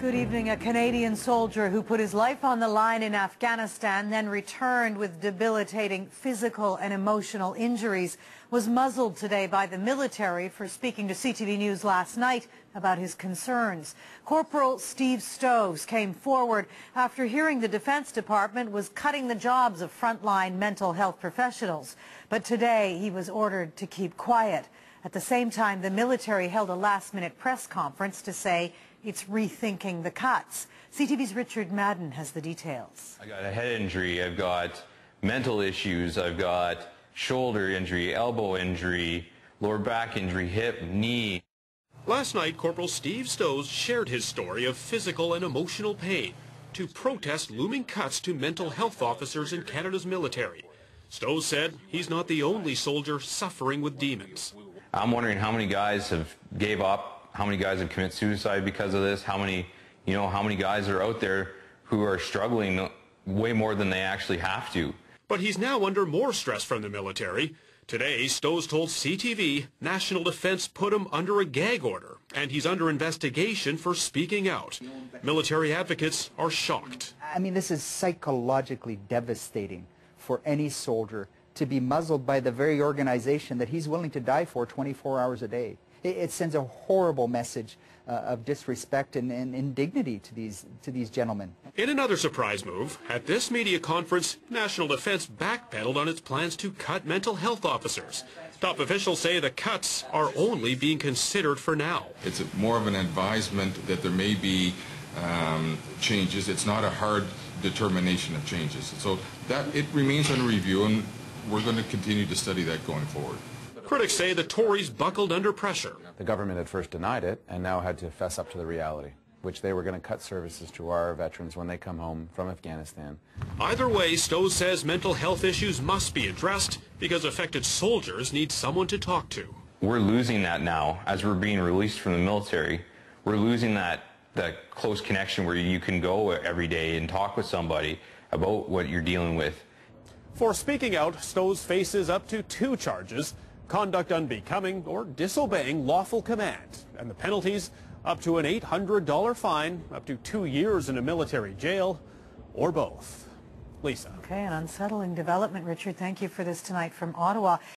Good evening. A Canadian soldier who put his life on the line in Afghanistan, then returned with debilitating physical and emotional injuries, was muzzled today by the military for speaking to CTV News last night about his concerns. Corporal Steve Stoesz came forward after hearing the Defense Department was cutting the jobs of frontline mental health professionals. But today he was ordered to keep quiet. At the same time, the military held a last-minute press conference to say it's rethinking the cuts. CTV's Richard Madden has the details. I got a head injury, I've got mental issues, I've got shoulder injury, elbow injury, lower back injury, hip, knee. Last night, Corporal Steve Stoesz shared his story of physical and emotional pain to protest looming cuts to mental health officers in Canada's military. Stoesz said he's not the only soldier suffering with demons. I'm wondering how many guys have gave up, how many guys have committed suicide because of this, how many guys are out there who are struggling way more than they actually have to. But he's now under more stress from the military. Today, Stoesz told CTV National Defense put him under a gag order, and he's under investigation for speaking out. Military advocates are shocked. I mean, this is psychologically devastating for any soldier to be muzzled by the very organization that he's willing to die for 24 hours a day. It sends a horrible message of disrespect and indignity to these gentlemen. In another surprise move, at this media conference, National Defense backpedaled on its plans to cut mental health officers. Top officials say the cuts are only being considered for now. It's more of an advisement that there may be changes. It's not a hard determination of changes. So that it remains under review, and we're going to continue to study that going forward. Critics say the Tories buckled under pressure. The government had first denied it and now had to fess up to the reality, which they were going to cut services to our veterans when they come home from Afghanistan. Either way, Stoesz says mental health issues must be addressed because affected soldiers need someone to talk to. We're losing that now as we're being released from the military. We're losing that close connection where you can go every day and talk with somebody about what you're dealing with. For speaking out, Stoesz faces up to 2 charges: conduct unbecoming or disobeying lawful command. And the penalties, up to an $800 fine, up to 2 years in a military jail, or both. Lisa. Okay, an unsettling development, Richard. Thank you for this tonight from Ottawa.